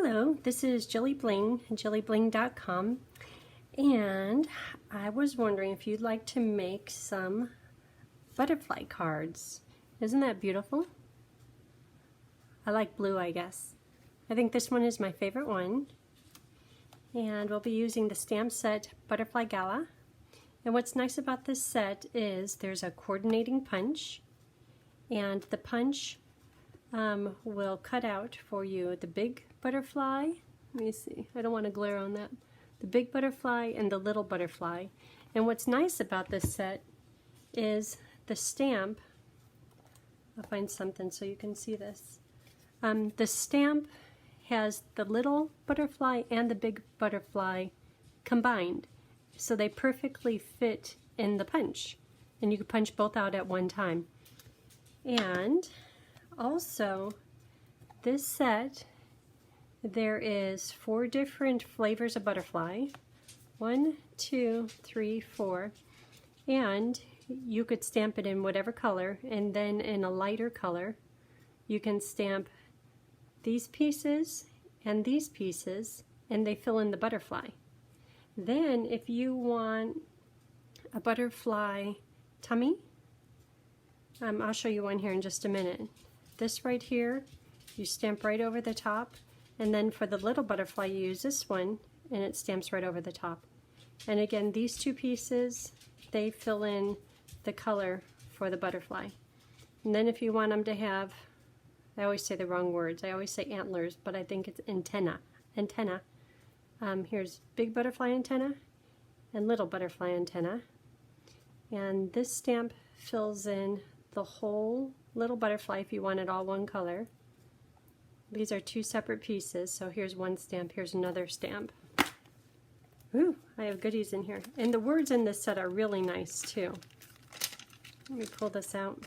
Hello, this is JilliBling, JilliBling.com, and I was wondering if you'd like to make some butterfly cards. Isn't that beautiful? I like blue, I guess. I think this one is my favorite one, and we'll be using the stamp set Butterfly Gala. And what's nice about this set is there's a coordinating punch, and the punch will cut out for you the big butterfly. Let me see, I don't want to glare on that. The big butterfly and the little butterfly. And what's nice about this set is the stamp. I'll find something so you can see this. The stamp has the little butterfly and the big butterfly combined, so they perfectly fit in the punch, and you can punch both out at one time. And also, this set, there is 4 different flavors of butterfly. 1, 2, 3, 4. And you could stamp it in whatever color, and then in a lighter color, you can stamp these pieces, and they fill in the butterfly. Then, if you want a butterfly tummy, I'll show you one here in just a minute. This right here, you stamp right over the top, and then for the little butterfly you use this one, and it stamps right over the top. And again, these 2 pieces, they fill in the color for the butterfly. And then if you want them to have, I always say the wrong words, I always say antlers, but I think it's antenna. Here's big butterfly antenna and little butterfly antenna. And this stamp fills in the whole little butterfly if you want it all one color. These are 2 separate pieces, so here's one stamp, here's another stamp. Ooh, I have goodies in here. And the words in this set are really nice too. Let me pull this out.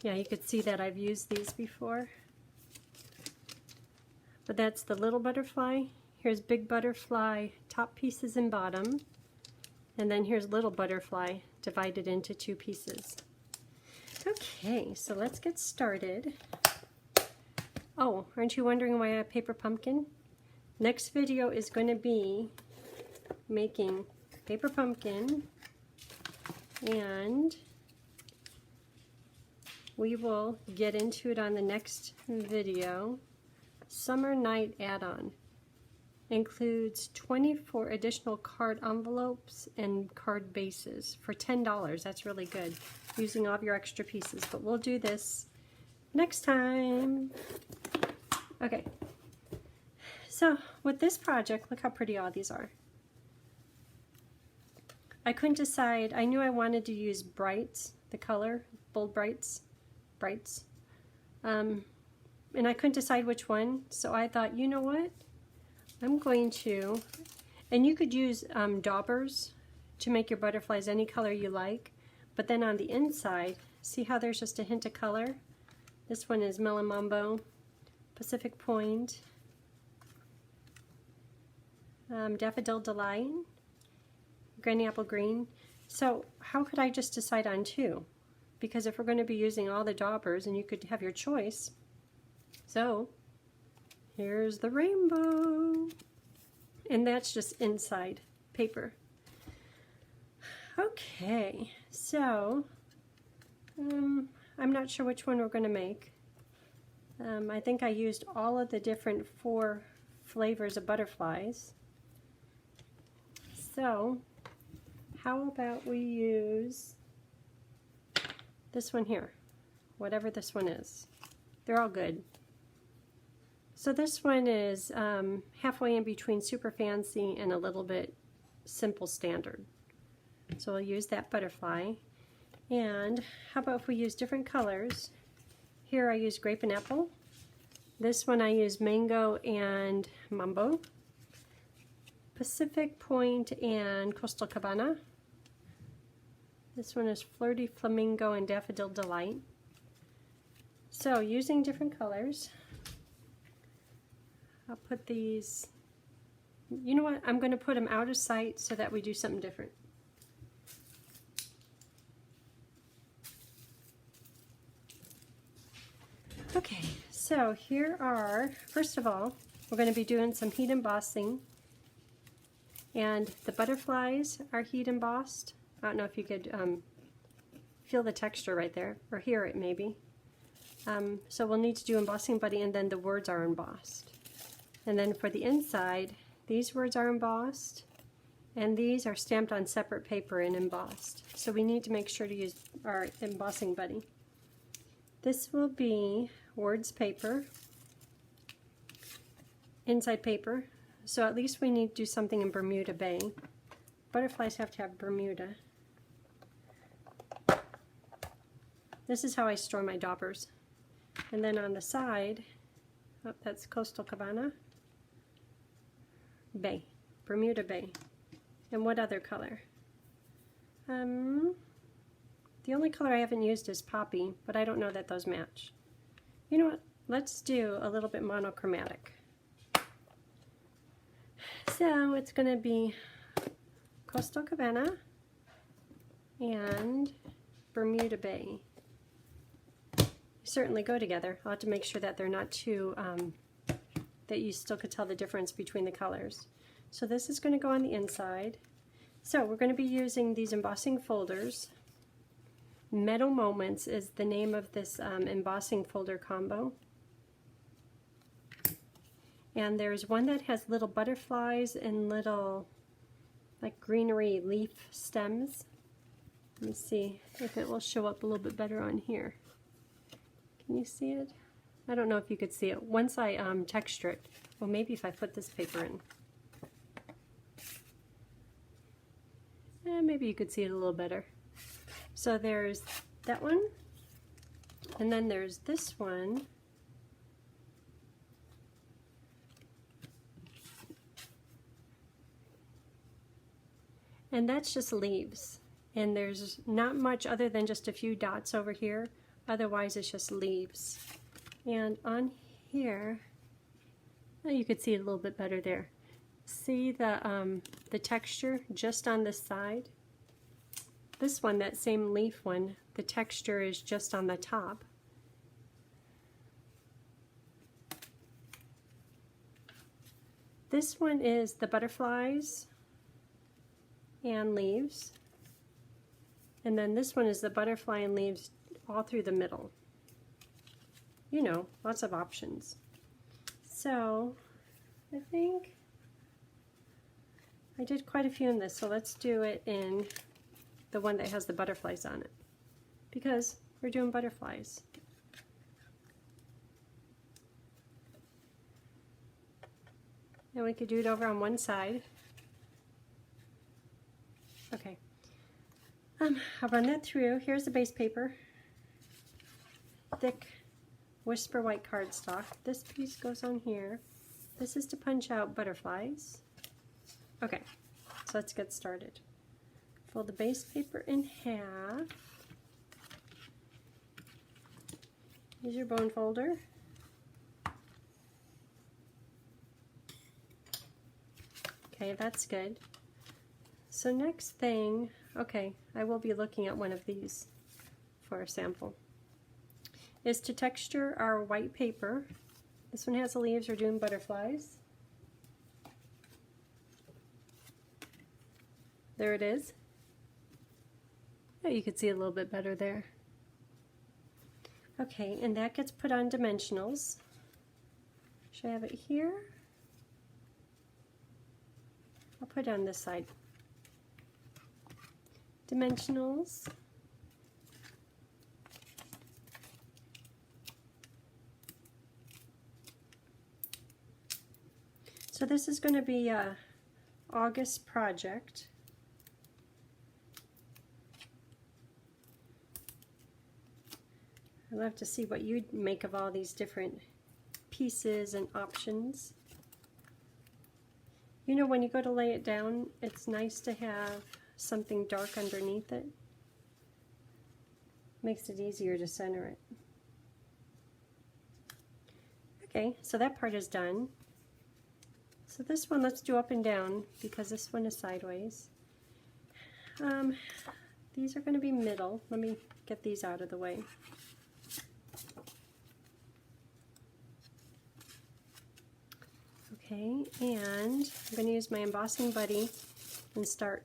Yeah, you could see that I've used these before. But that's the little butterfly. Here's big butterfly, top pieces and bottom. And then here's little butterfly divided into 2 pieces. Okay, so let's get started. Oh, aren't you wondering why I have paper pumpkin? Next video is going to be making paper pumpkin, and we will get into it on the next video. Summer Night add-on includes 24 additional card envelopes and card bases for $10. That's really good, using all of your extra pieces. But we'll do this next time. Okay, so with this project, look how pretty all these are. I couldn't decide. I knew I wanted to use brights, the color, bold brights. And I couldn't decide which one, so I thought, you know what? I'm going to, and you could use daubers to make your butterflies any color you like, but then on the inside, see how there's just a hint of color? This one is Melon Mambo, Pacific Point, Daffodil Delight, Granny Apple Green. So how could I just decide on 2? Because if we're going to be using all the daubers, and you could have your choice. So here's the rainbow, and that's just inside paper. Okay, so I'm not sure which one we're going to make. I think I used all of the different 4 flavors of butterflies. So how about we use this one here, whatever this one is. They're all good. So this one is halfway in between super fancy and a little bit simple standard. So we'll use that butterfly. And how about if we use different colors? Here I use grape and apple. This one I use mango and mambo. Pacific Point and Coastal Cabana. This one is Flirty Flamingo and Daffodil Delight. So using different colors, I'll put these, you know what, I'm going to put them out of sight so that we do something different. Okay, So here are, first of all, we're going to be doing some heat embossing, and the butterflies are heat embossed. I don't know if you could feel the texture right there, or hear it maybe. So we'll need to do embossing buddy, and then the words are embossed. And then for the inside, these words are embossed, and these are stamped on separate paper and embossed. So we need to make sure to use our embossing buddy. This will be words paper, inside paper, so at least we need to do something in Bermuda Bay. Butterflies have to have Bermuda. This is how I store my daubers. And then on the side, oh, that's Coastal Cabana, Bay, Bermuda Bay. And what other color? The only color I haven't used is Poppy, but I don't know that those match. You know what? Let's do a little bit monochromatic. So it's going to be Coastal Cabana and Bermuda Bay. Certainly go together. I'll have to make sure that they're not too, that you still could tell the difference between the colors. So this is going to go on the inside. So we're going to be using these embossing folders. Meadow Moments is the name of this embossing folder combo. And there's one that has little butterflies and little like greenery leaf stems. Let me see if it will show up a little bit better on here. Can you see it? I don't know if you could see it. Once I texture it, well, maybe if I put this paper in. Maybe you could see it a little better. So there's that one, and then there's this one. And that's just leaves. And there's not much other than just a few dots over here. Otherwise, it's just leaves. And on here, oh, you could see it a little bit better there. See the texture just on this side? This one, that same leaf one, the texture is just on the top. This one is the butterflies and leaves. And then this one is the butterfly and leaves all through the middle. You know, lots of options. So I think I did quite a few in this, so let's do it in the one that has the butterflies on it, because we're doing butterflies. And we could do it over on one side. Okay. I'll run that through. Here's the base paper. Thick Whisper white cardstock. This piece goes on here. This is to punch out butterflies. Okay, so let's get started. Fold the base paper in half. Use your bone folder. Okay, that's good. So next thing, okay, I will be looking at one of these for a sample, is to texture our white paper. This one has the leaves, we're doing butterflies. There it is. Oh, you could see a little bit better there. Okay, and that gets put on dimensionals. Should I have it here? I'll put it on this side. Dimensionals. So this is going to be a August project. I'd love to see what you'd make of all these different pieces and options. You know, when you go to lay it down, it's nice to have something dark underneath it. Makes it easier to center it. Okay, so that part is done. So this one, let's do up and down because this one is sideways. These are going to be middle. Let me get these out of the way. Okay, and I'm going to use my embossing buddy and start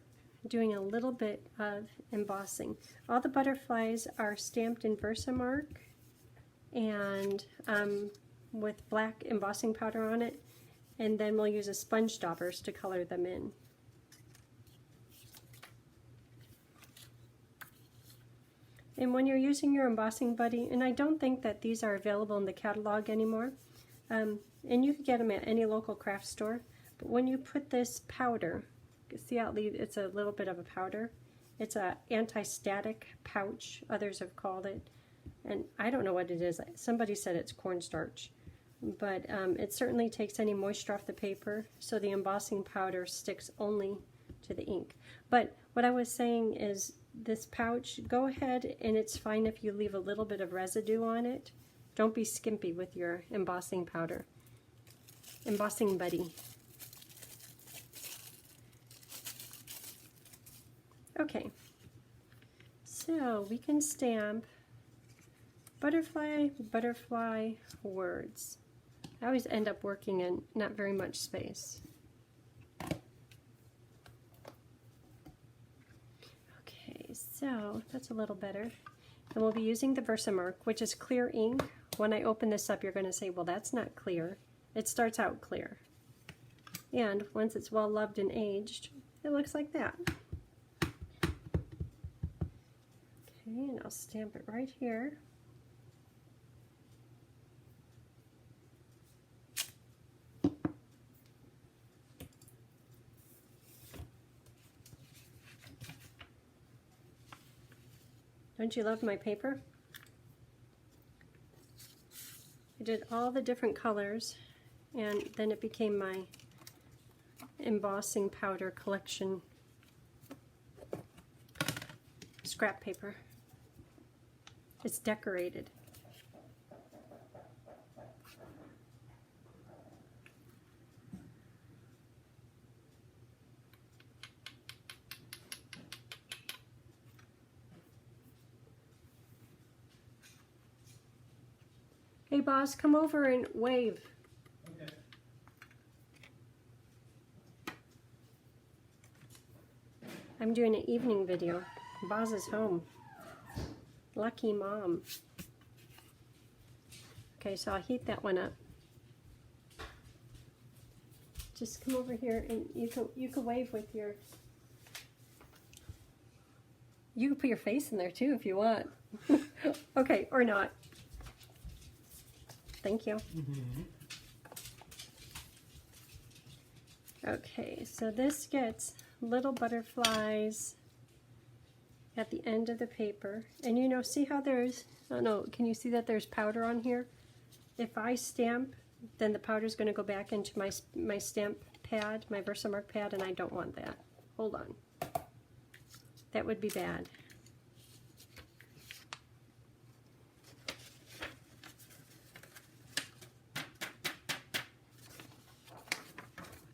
doing a little bit of embossing. All the butterflies are stamped in Versamark and with black embossing powder on it, and then we'll use a sponge daubers to color them in. And when you're using your embossing buddy, and I don't think that these are available in the catalog anymore, and you can get them at any local craft store, but when you put this powder, see how it's a little bit of a powder? It's a anti-static pouch, others have called it, and I don't know what it is. Somebody said it's cornstarch, but it certainly takes any moisture off the paper, so the embossing powder sticks only to the ink. But what I was saying is, this pouch, go ahead, and it's fine if you leave a little bit of residue on it. Don't be skimpy with your embossing powder. Embossing buddy. Okay, so we can stamp butterfly, butterfly, words. I always end up working in not very much space. So that's a little better. And we'll be using the Versamark, which is clear ink. When I open this up, you're going to say, well, that's not clear. It starts out clear. And once it's well loved and aged, it looks like that. Okay, and I'll stamp it right here. Don't you love my paper? I did all the different colors, and then it became my embossing powder collection scrap paper. It's decorated. Hey boss, come over and wave. Okay. I'm doing an evening video. Boss is home. Lucky mom. Okay, so I'll heat that one up. Just come over here and you can wave with your. You can put your face in there too if you want. Okay, or not. Thank you. Okay, so this gets little butterflies at the end of the paper. And you know, see how there's, I don't know, can you see that there's powder on here? If I stamp, then the powder's going to go back into my stamp pad, my Versamark pad, and I don't want that. Hold on. That would be bad.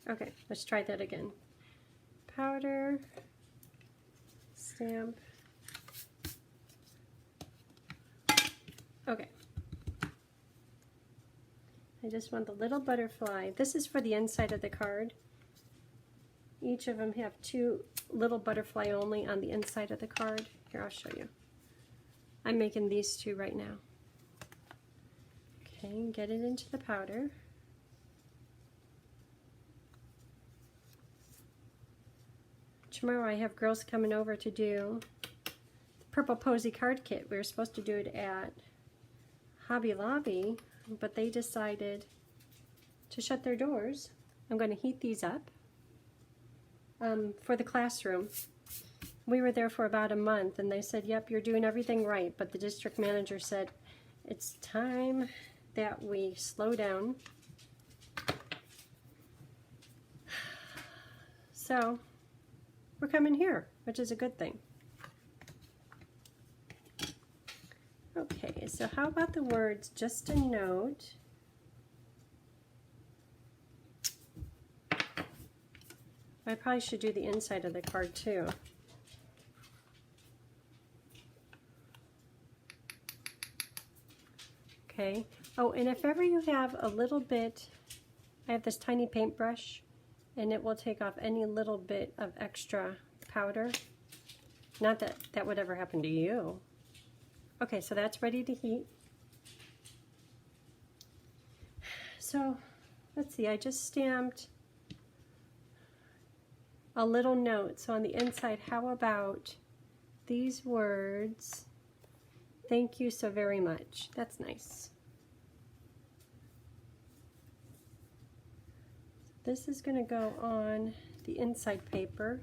Okay, let's try that again. Powder, stamp. Okay. I just want the little butterfly. This is for the inside of the card. Each of them have two little butterfly only on the inside of the card. Here, I'll show you. I'm making these two right now. Okay, get it into the powder. Tomorrow I have girls coming over to do the Purple Posy card kit. We were supposed to do it at Hobby Lobby, but they decided to shut their doors. I'm going to heat these up for the classroom. We were there for about a month, and they said, yep, you're doing everything right, but the district manager said, it's time that we slow down. So we're coming here, which is a good thing. Okay, so how about the words, just a note. I probably should do the inside of the card too. Okay, oh, and if ever you have a little bit, I have this tiny paintbrush, and it will take off any little bit of extra powder. Not that that would ever happen to you. Okay, so that's ready to heat. So let's see, I just stamped a little note. So on the inside, how about these words? Thank you so very much. That's nice. This is going to go on the inside paper,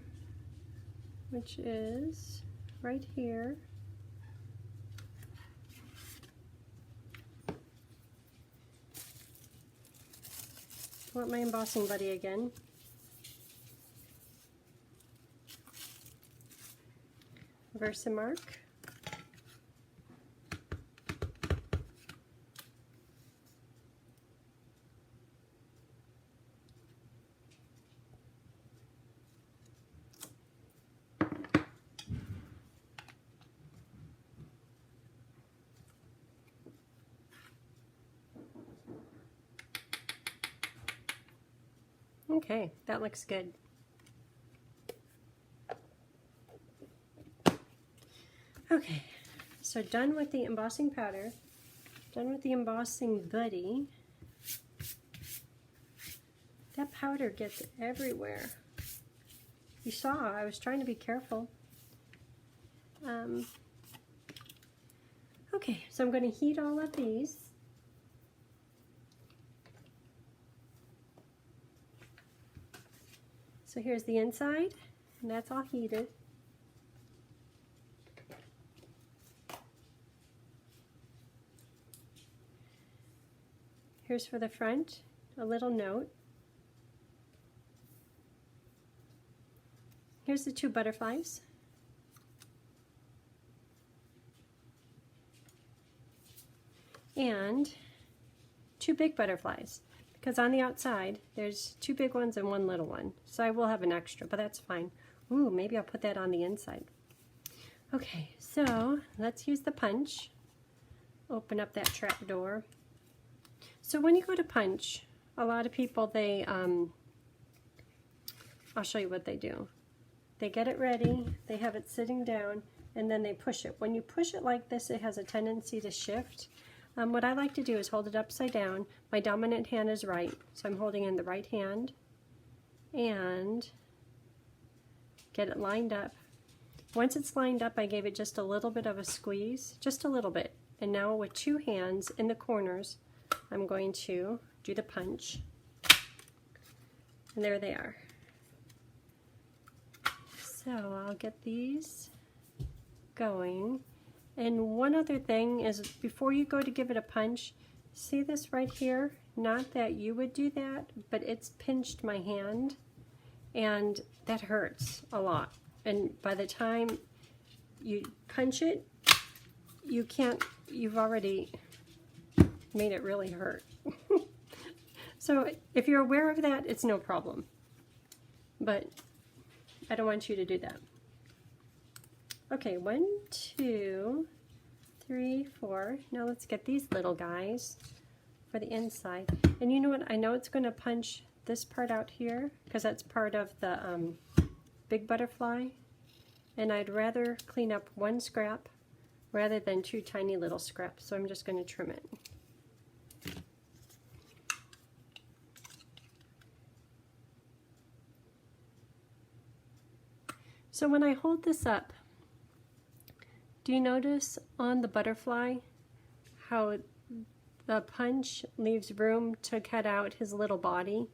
which is right here. I want my embossing buddy again. Versamark. Okay, that looks good. Okay, so done with the embossing powder, done with the embossing buddy. That powder gets everywhere. You saw, I was trying to be careful. Okay, so I'm going to heat all of these. So here's the inside, and that's all heated. Here's for the front, a little note. Here's the two butterflies. And two big butterflies, because on the outside there's two big ones and one little one. So I will have an extra, but that's fine. Ooh, maybe I'll put that on the inside. Okay, so let's use the punch. Open up that trap door. So when you go to punch, a lot of people, I'll show you what they do. They get it ready, they have it sitting down, and then they push it. When you push it like this, it has a tendency to shift. What I like to do is hold it upside down. My dominant hand is right, so I'm holding in the right hand, and get it lined up. Once it's lined up, I gave it just a little bit of a squeeze, just a little bit. And now with two hands in the corners, I'm going to do the punch. And there they are. So I'll get these going. And one other thing is, before you go to give it a punch, see this right here? Not that you would do that, but it's pinched my hand, and that hurts a lot. And by the time you punch it, you've already made it really hurt. So if you're aware of that, it's no problem. But I don't want you to do that. Okay, 1, 2, 3, 4. Now let's get these little guys for the inside. And you know what? I know it's going to punch this part out here because that's part of the big butterfly. And I'd rather clean up one scrap rather than two tiny little scraps. So I'm just going to trim it. So when I hold this up, do you notice on the butterfly how the punch leaves room to cut out his little body?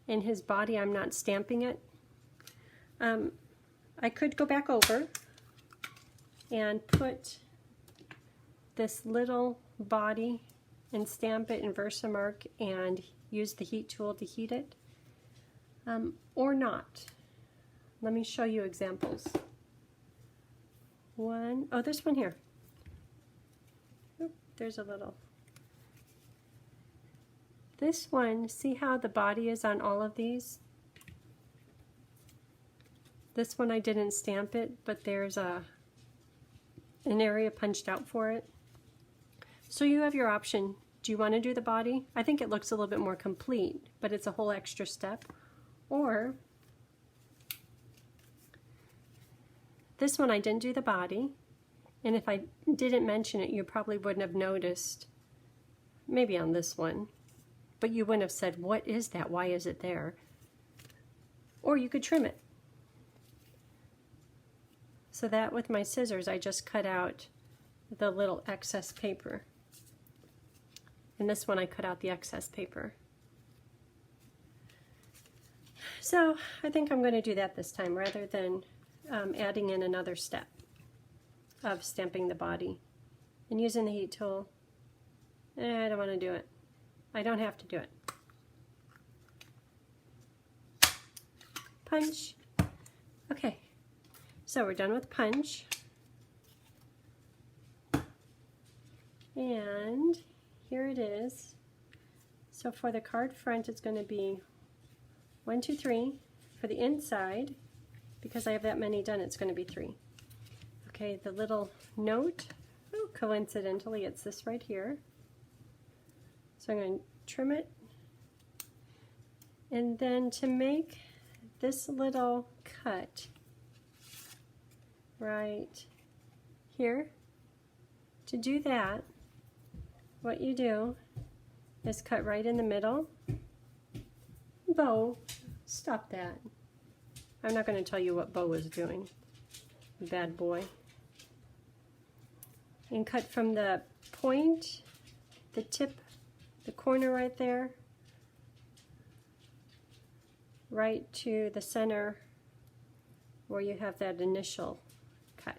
And his body, I'm not stamping it. I could go back over and put this little body and stamp it in Versamark and use the heat tool to heat it, or not. Let me show you examples. Oh, there's one here. Oop, there's a little. This one, see how the body is on all of these? This one I didn't stamp it, but there's an area punched out for it. So you have your option. Do you want to do the body? I think it looks a little bit more complete, but it's a whole extra step. Or this one I didn't do the body, and if I didn't mention it, you probably wouldn't have noticed, maybe on this one, but you wouldn't have said, what is that? Why is it there? Or you could trim it. So that with my scissors, I just cut out the little excess paper. And this one I cut out the excess paper. So I think I'm going to do that this time rather than adding in another step of stamping the body and using the heat tool. I don't want to do it. I don't have to do it. Punch. Okay, so we're done with punch. And here it is. So for the card front, it's going to be 1, 2, 3. For the inside, because I have that many done, it's going to be 3. Okay, the little note, oh, coincidentally, it's this right here. So I'm going to trim it. And then to make this little cut right here, to do that, what you do is cut right in the middle. Beau, stop that. I'm not going to tell you what Beau was doing. Bad boy. And cut from the point, the tip, the corner right there, right to the center where you have that initial cut.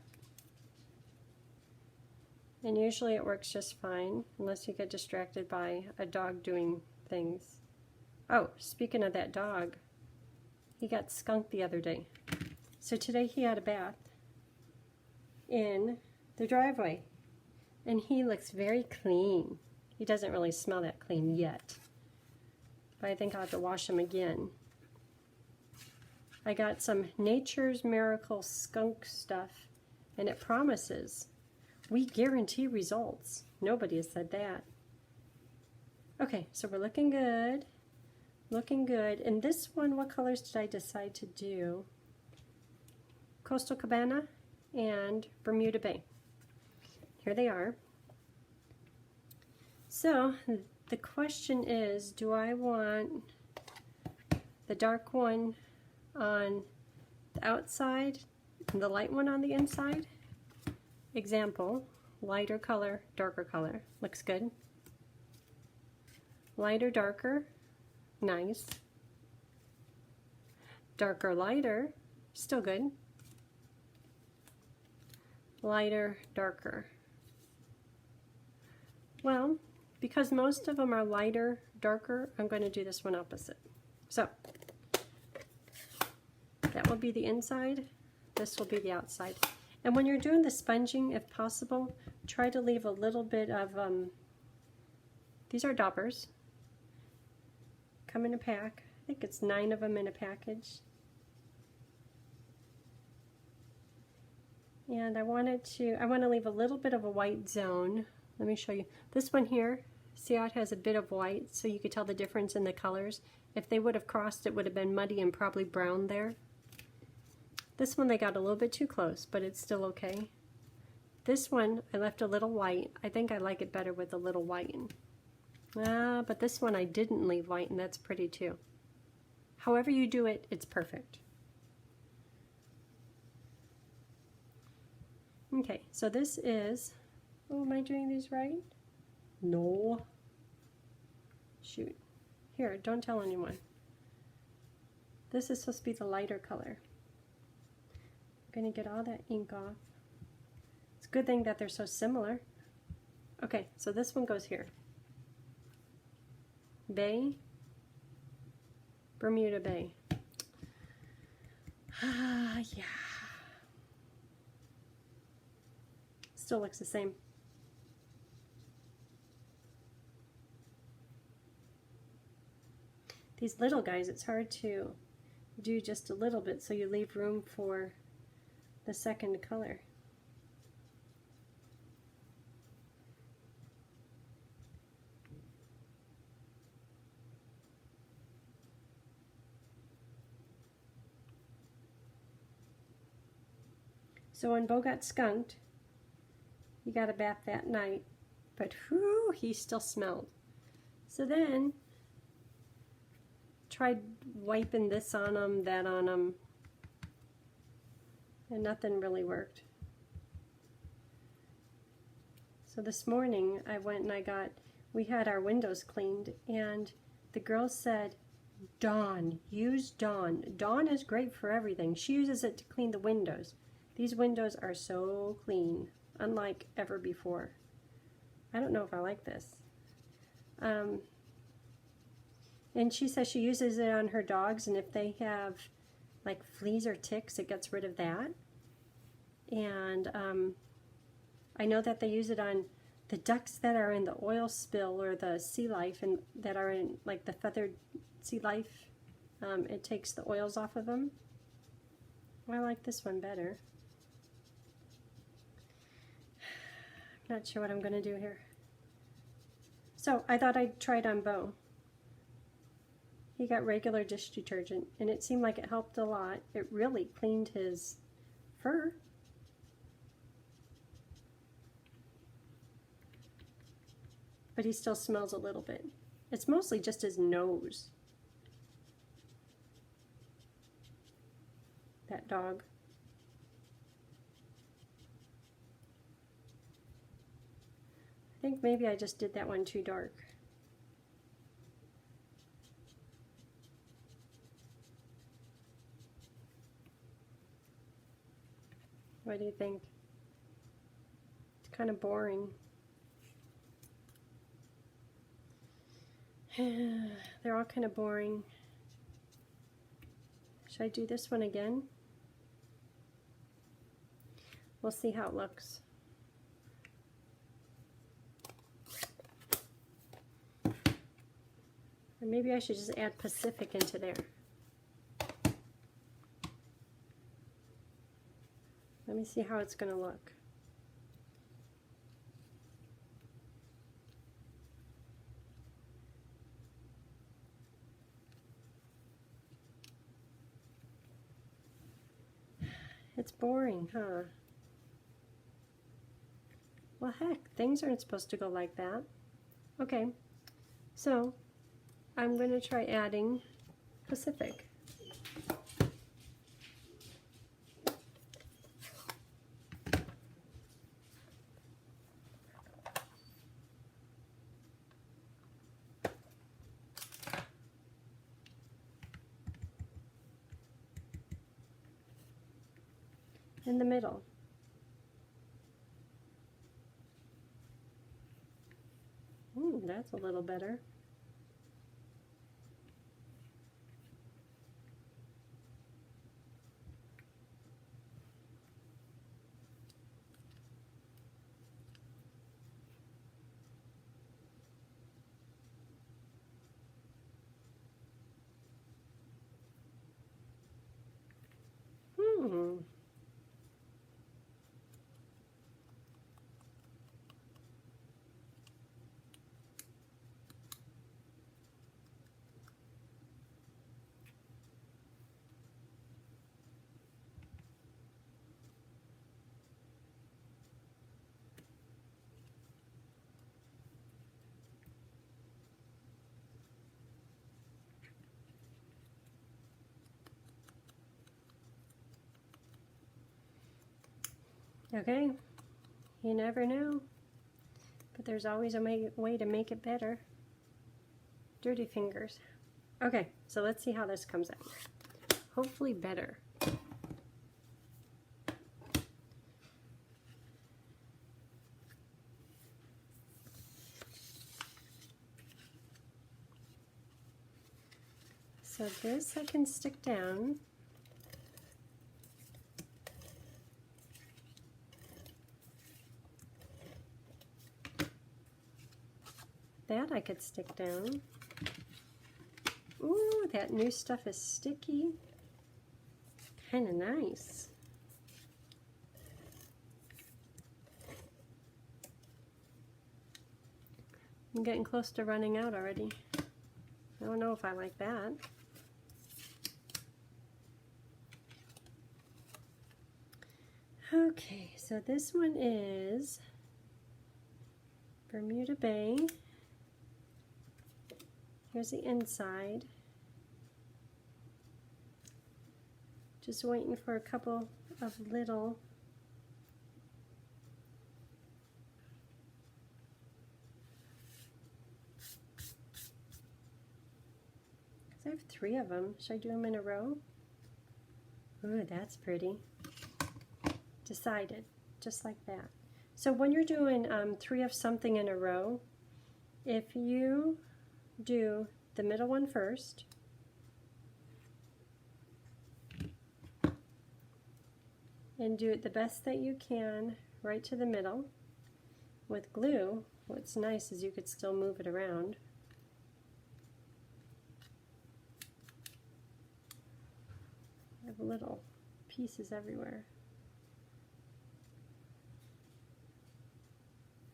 And usually it works just fine, unless you get distracted by a dog doing things. Oh, speaking of that dog, he got skunked the other day. So today he had a bath in the driveway, and he looks very clean. He doesn't really smell that clean yet, but I think I'll have to wash him again. I got some Nature's Miracle skunk stuff, and it promises. We guarantee results. Nobody has said that. Okay, so we're looking good. Looking good. And this one, what colors did I decide to do? Coastal Cabana and Bermuda Bay. Here they are. So the question is, do I want the dark one on the outside and the light one on the inside? Example, lighter color, darker color. Looks good. Lighter, darker. Nice. Darker, lighter. Still good. Lighter, darker. Well, because most of them are lighter, darker, I'm going to do this one opposite. So, that will be the inside. This will be the outside. And when you're doing the sponging, if possible, try to leave a little bit of, these are daubers. Come in a pack. I think it's 9 of them in a package. And I want to leave a little bit of a white zone. Let me show you. This one here, see how it has a bit of white, so you could tell the difference in the colors. If they would have crossed, it would have been muddy and probably brown there. This one they got a little bit too close, but it's still okay. This one I left a little white. I think I like it better with a little white. But this one I didn't leave white, and that's pretty too. However you do it, it's perfect. Okay, so this is, oh, am I doing these right? No. Shoot. Here, don't tell anyone. This is supposed to be the lighter color. I'm going to get all that ink off. It's a good thing that they're so similar. Okay, so this one goes here. Bay, Bermuda Bay. Yeah. Still looks the same. These little guys, it's hard to do just a little bit so you leave room for the second color. So when Beau got skunked, he got a bath that night, but whew, he still smelled. So then, tried wiping this on him, that on him, and nothing really worked. So this morning I went and we had our windows cleaned, and the girl said, Dawn, use Dawn. Dawn is great for everything. She uses it to clean the windows. These windows are so clean, unlike ever before. I don't know if I like this. And she says she uses it on her dogs, and if they have like fleas or ticks, it gets rid of that. And I know that they use it on the ducks that are in the oil spill or the sea life, and that are in like the feathered sea life. It takes the oils off of them. I like this one better. Not sure what I'm going to do here. So I thought I'd try it on Beau. He got regular dish detergent, and it seemed like it helped a lot. It really cleaned his fur. But he still smells a little bit. It's mostly just his nose. That dog. I think maybe I just did that one too dark. What do you think? It's kind of boring. They're all kind of boring. Should I do this one again? We'll see how it looks. Or maybe I should just add Pacific into there. Let me see how it's going to look. It's boring, huh? Well, heck, things aren't supposed to go like that. Okay, so I'm going to try adding Pacific. In the middle. That's a little better. Okay, you never know, but there's always a way to make it better. Dirty fingers. Okay, so let's see how this comes out. Hopefully better. So this I can stick down. That I could stick down. Ooh, that new stuff is sticky. Kind of nice. I'm getting close to running out already. I don't know if I like that. Okay, so this one is Bermuda Bay. Here's the inside. Just waiting for a couple of little I have 3 of them. Should I do them in a row? Ooh, that's pretty. Decided, just like that. So when you're doing 3 of something in a row, if you do the middle one first, and do it the best that you can right to the middle. With glue, what's nice is you could still move it around. I have little pieces everywhere.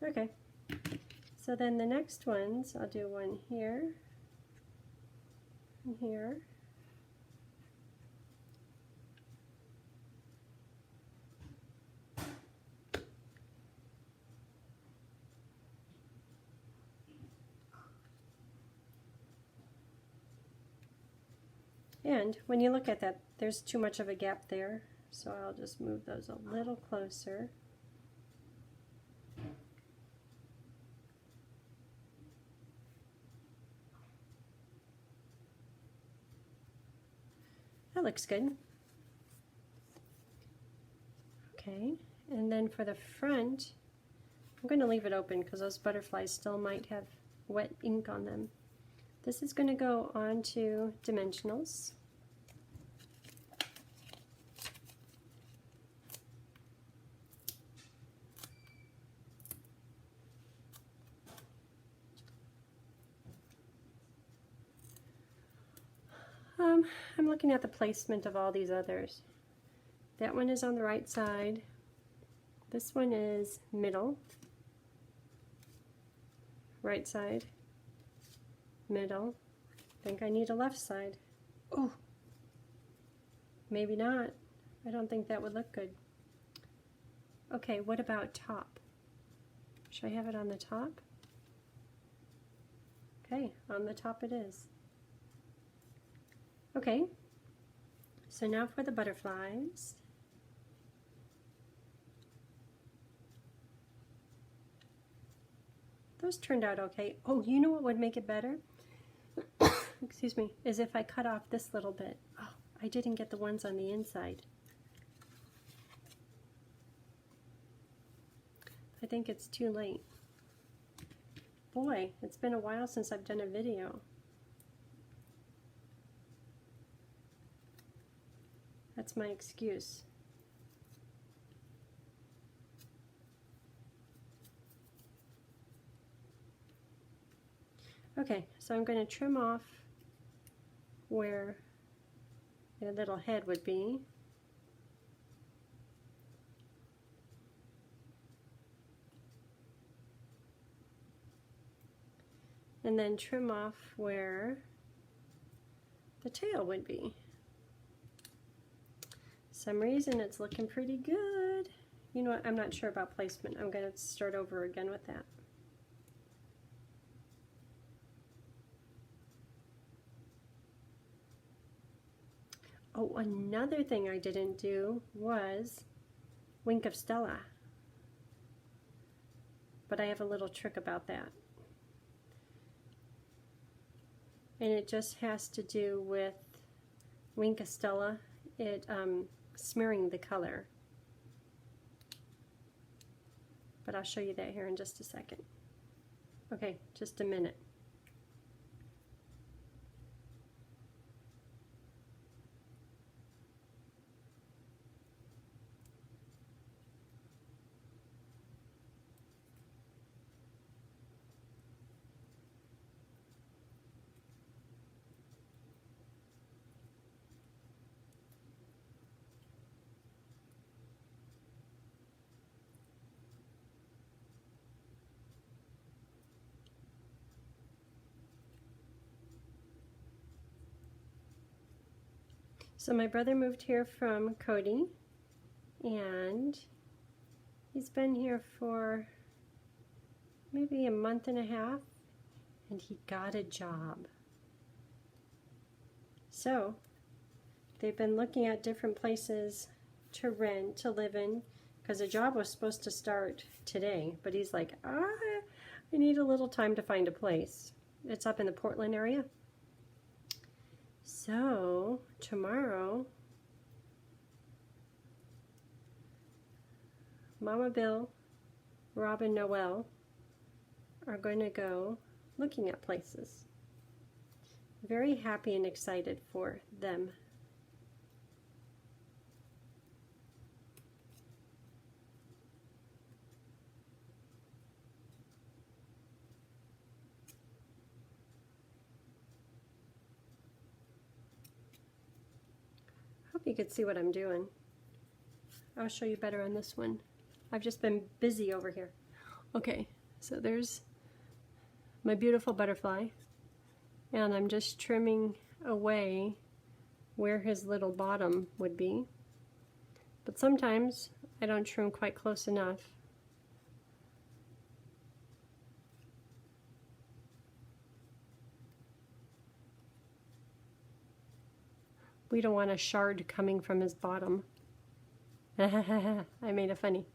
Okay, so then the next ones, I'll do one here and here. And when you look at that, there's too much of a gap there, so I'll just move those a little closer. That looks good. Okay, and then for the front, I'm going to leave it open because those butterflies still might have wet ink on them. This is going to go onto dimensionals. I'm looking at the placement of all these others. That one is on the right side. This one is middle. Right side. Middle. I think I need a left side. Oh, maybe not. I don't think that would look good. Okay, what about top? Should I have it on the top? Okay, on the top it is. Okay, so now for the butterflies. Those turned out okay. Oh, you know what would make it better? Excuse me, is if I cut off this little bit. Oh, I didn't get the ones on the inside. I think it's too late. Boy, it's been a while since I've done a video. That's my excuse. Okay, so I'm going to trim off where the little head would be. And then trim off where the tail would be. Some reason it's looking pretty good. You know what, I'm not sure about placement. I'm going to start over again with that. Oh, another thing I didn't do was Wink of Stella. But I have a little trick about that. And it just has to do with Wink of Stella. It smearing the color. But I'll show you that here in just a second. Okay, just a minute. So my brother moved here from Cody, and he's been here for maybe a month and a half, and he got a job. So they've been looking at different places to rent, to live in, because the job was supposed to start today, but he's like, I need a little time to find a place. It's up in the Portland area. So tomorrow, Mama Bill, Rob, and Noel are going to go looking at places. Very happy and excited for them. Hope you could see what I'm doing. I'll show you better on this one. I've just been busy over here. Okay, so there's my beautiful butterfly, and I'm just trimming away where his little bottom would be. But sometimes I don't trim quite close enough. We don't want a shard coming from his bottom. I made it funny.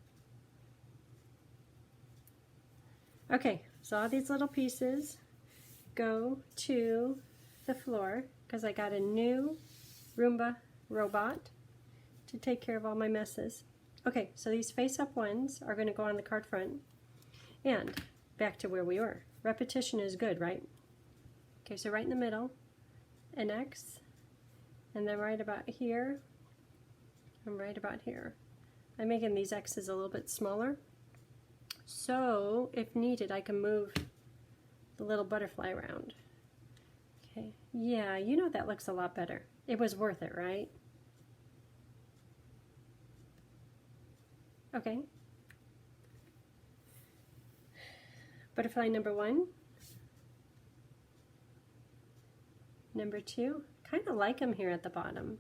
Okay, so all these little pieces go to the floor because I got a new Roomba robot to take care of all my messes. Okay, so these face-up ones are going to go on the card front. And back to where we were. Repetition is good, right? Okay, so right in the middle, an X, and then right about here, and right about here. I'm making these X's a little bit smaller, so if needed I can move the little butterfly around. Okay, yeah, you know that looks a lot better. It was worth it, right? Okay. Butterfly number 1. Number 2. Kind of like him here at the bottom.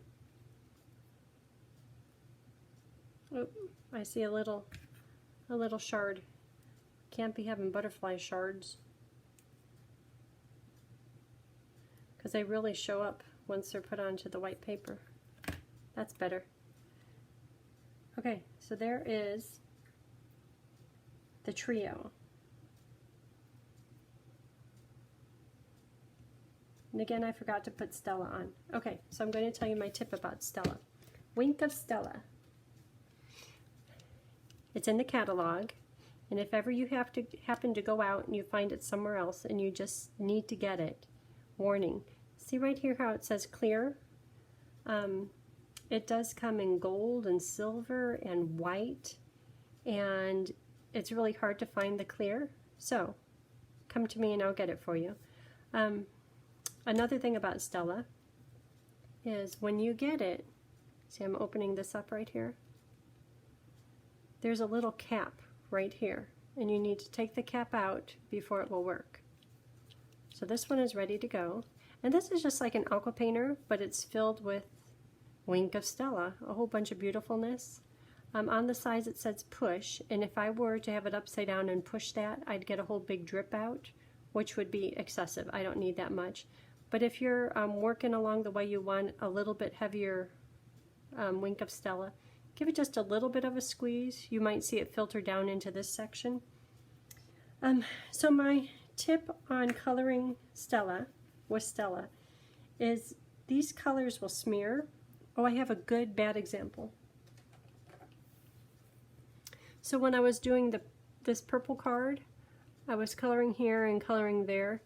Oh, I see a little shard. Can't be having butterfly shards, because they really show up once they're put onto the white paper. That's better. Okay, so there is the trio. And again, I forgot to put Stella on. Okay, so I'm going to tell you my tip about Stella. Wink of Stella. It's in the catalog, and if ever you happen to go out and you find it somewhere else and you just need to get it, warning. See right here how it says clear? It does come in gold and silver and white, and it's really hard to find the clear. So come to me and I'll get it for you. Another thing about Stella is when you get it, see I'm opening this up right here, there's a little cap right here, and you need to take the cap out before it will work. So this one is ready to go, and this is just like an aqua painter, but it's filled with Wink of Stella, a whole bunch of beautifulness. On the sides it says push, and if I were to have it upside down and push that, I'd get a whole big drip out, which would be excessive. I don't need that much. But if you're working along the way you want a little bit heavier Wink of Stella, give it just a little bit of a squeeze. You might see it filter down into this section. So my tip on coloring Stella with Stella is these colors will smear. Oh, I have a good bad example. So when I was doing this purple card, I was coloring here and coloring there.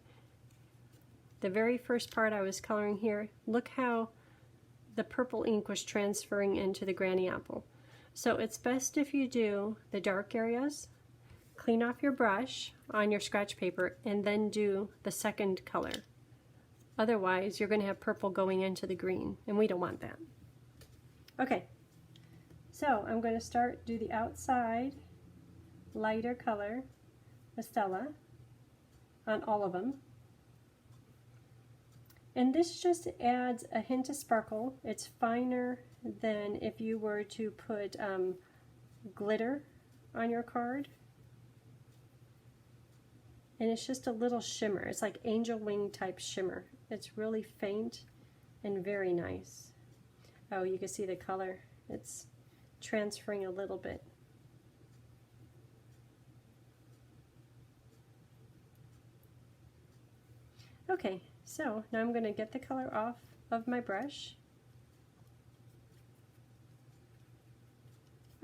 The very first part I was coloring here, look how the purple ink was transferring into the granny apple. So it's best if you do the dark areas, clean off your brush on your scratch paper, and then do the second color. Otherwise, you're going to have purple going into the green, and we don't want that. Okay, so I'm going to do the outside lighter color with Stella on all of them. And this just adds a hint of sparkle. It's finer than if you were to put glitter on your card. And it's just a little shimmer. It's like angel wing type shimmer. It's really faint and very nice. Oh, you can see the color. It's transferring a little bit. Okay, so now I'm going to get the color off of my brush.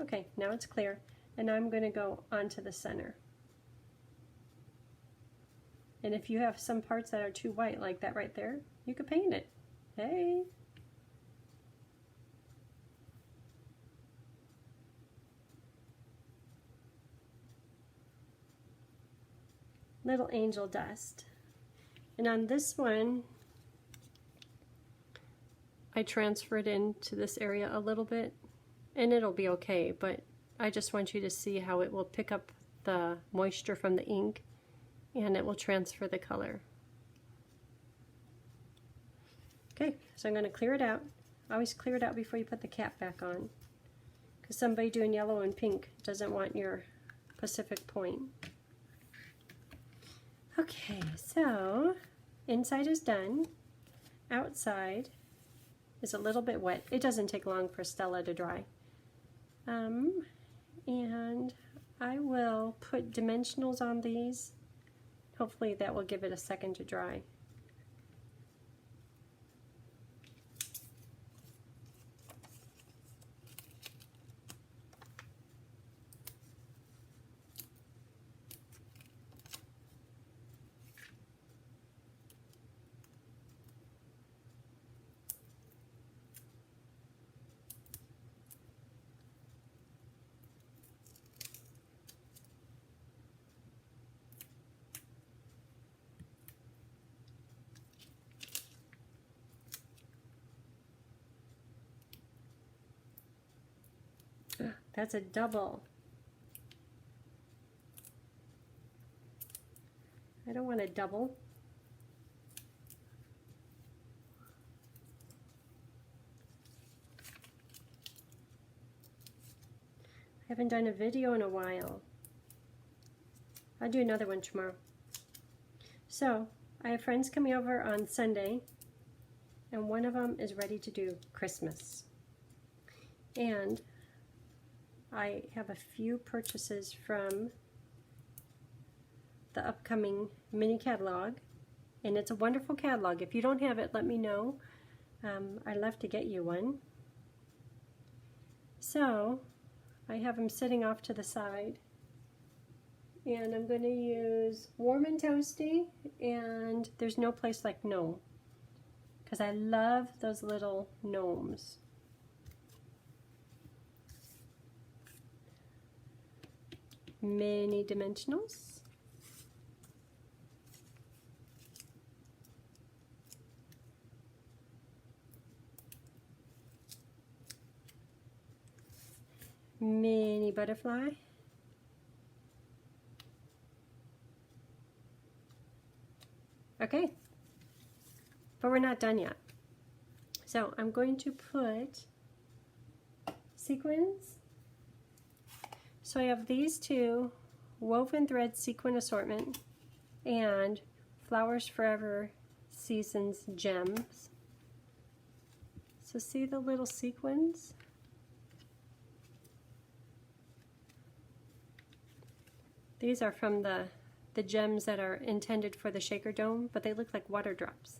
Okay, now it's clear. And now I'm going to go onto the center. And if you have some parts that are too white, like that right there, you could paint it. Hey! Little angel dust. And on this one, I transferred into this area a little bit, and it'll be okay, but I just want you to see how it will pick up the moisture from the ink, and it will transfer the color. Okay, so I'm going to clear it out. Always clear it out before you put the cap back on, because somebody doing yellow and pink doesn't want your Pacific point. Okay, so inside is done. Outside is a little bit wet. It doesn't take long for Stella to dry. And I will put dimensionals on these. Hopefully that will give it a second to dry. That's a double. I don't want a double. I haven't done a video in a while. I'll do another one tomorrow. So, I have friends coming over on Sunday, and one of them is ready to do Christmas. And I have a few purchases from the upcoming mini catalog, and it's a wonderful catalog. If you don't have it, let me know. I'd love to get you one. So I have them sitting off to the side, and I'm going to use Warm and Toasty and There's No Place Like Gnome, because I love those little gnomes. Mini dimensionals. Mini butterfly. Okay, but we're not done yet. So I'm going to put sequins. So I have these two, Woven Thread Sequin Assortment and Flowers Forever Seasons Gems. So see the little sequins? These are from the gems that are intended for the shaker dome, but they look like water drops.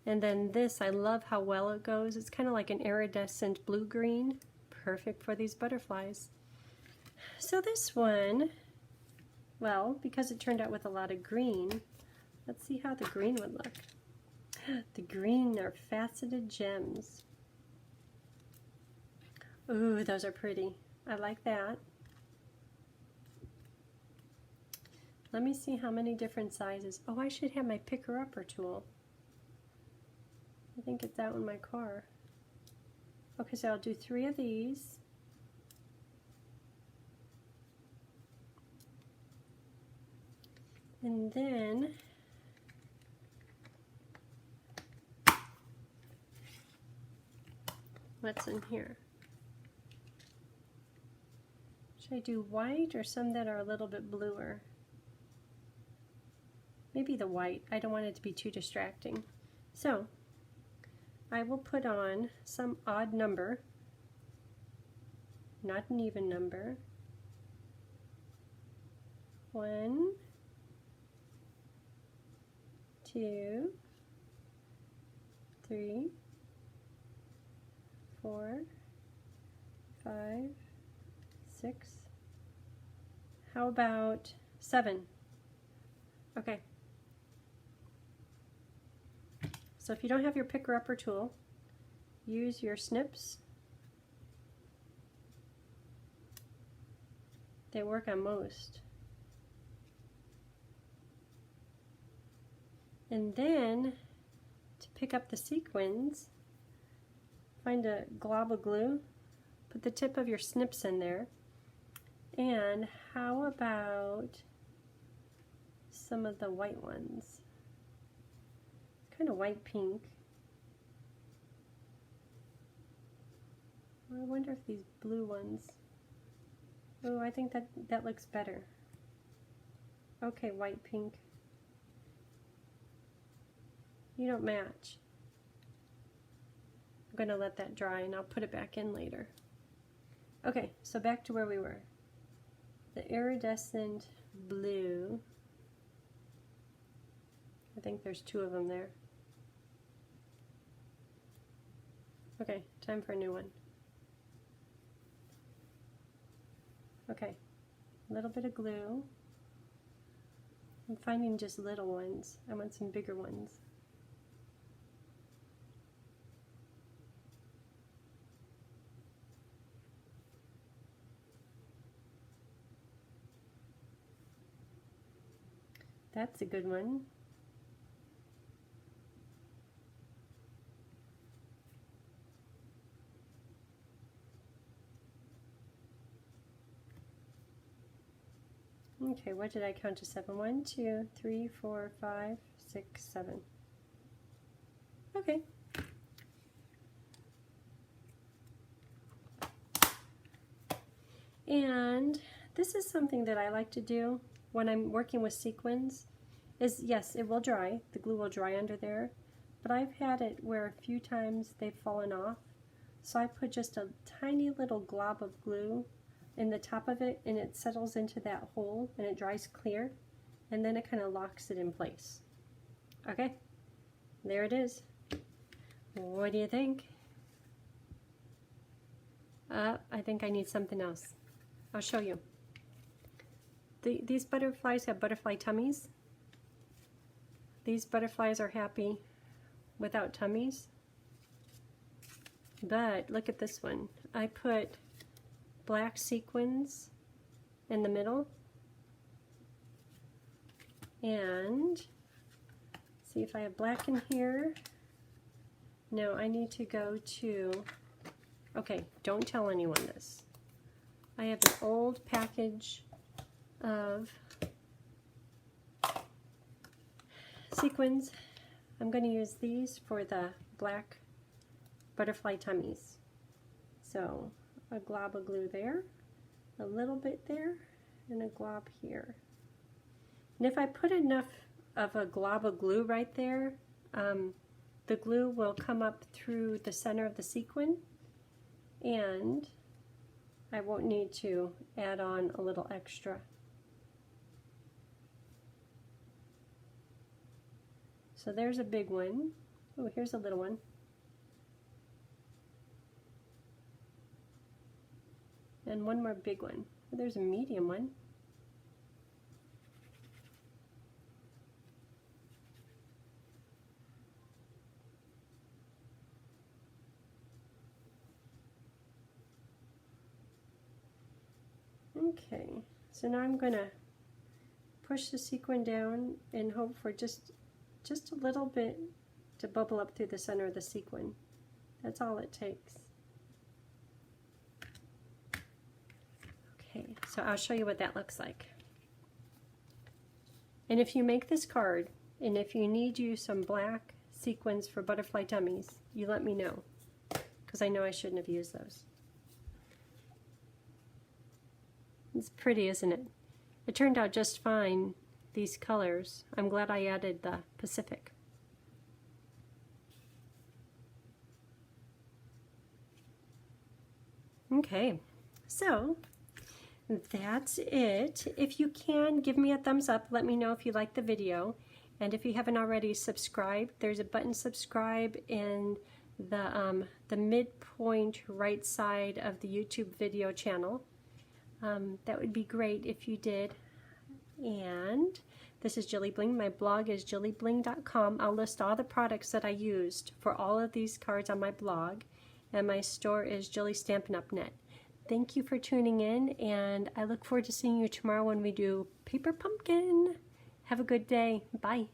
And then this, I love how well it goes. It's kind of like an iridescent blue-green. Perfect for these butterflies. So this one, well, because it turned out with a lot of green, let's see how the green would look. The green are faceted gems. Ooh, those are pretty. I like that. Let me see how many different sizes. Oh, I should have my picker-upper tool. I think it's out in my car. Okay, so I'll do 3 of these. And then what's in here. Should I do white or some that are a little bit bluer? Maybe the white. I don't want it to be too distracting. So I will put on some odd number, not an even number. 1, 2, 3, 4, 5, 6. How about 7? Okay. So if you don't have your picker-upper tool, use your snips. They work on most. And then, to pick up the sequins, find a glob of glue, put the tip of your snips in there, and how about some of the white ones? Kind of white pink. I wonder if these blue ones, oh, I think that looks better. Okay, white pink. You don't match. I'm going to let that dry and I'll put it back in later. Okay, so back to where we were. The iridescent blue. I think there's 2 of them there. Okay, time for a new one. Okay, a little bit of glue. I'm finding just little ones. I want some bigger ones. That's a good one. Okay, what did I count to 7? 1, 2, 3, 4, 5, 6, 7. Okay. And this is something that I like to do when I'm working with sequins. Is, yes, it will dry. The glue will dry under there. But I've had it where a few times they've fallen off. So I put just a tiny little glob of glue in the top of it, and it settles into that hole and it dries clear, and then it kind of locks it in place. Okay, there it is. What do you think? I think I need something else. I'll show you. These butterflies have butterfly tummies. These butterflies are happy without tummies. But look at this one. I put black sequins in the middle, and see if I have black in here. No, I need to go to, okay, don't tell anyone this. I have an old package of sequins. I'm going to use these for the black butterfly tummies. So a glob of glue there, a little bit there, and a glob here. And if I put enough of a glob of glue right there, the glue will come up through the center of the sequin, and I won't need to add on a little extra. So there's a big one. Oh, here's a little one. And one more big one. Oh, there's a medium one. Okay, so now I'm going to push the sequin down and hope for just a little bit to bubble up through the center of the sequin. That's all it takes. Okay, so I'll show you what that looks like. And if you make this card, and if you need you some black sequins for butterfly tummies, you let me know. because I know I shouldn't have used those. It's pretty, isn't it? It turned out just fine, these colors. I'm glad I added the Pacific. Okay, so that's it. If you can, give me a thumbs up. Let me know if you like the video. And if you haven't already subscribed, there's a button subscribe in the midpoint right side of the YouTube video channel. That would be great if you did. And this is JilliBling. My blog is JilliBling.com. I'll list all the products that I used for all of these cards on my blog. And my store is JilliStampin'Up.net. Thank you for tuning in, and I look forward to seeing you tomorrow when we do Paper Pumpkin. Have a good day. Bye.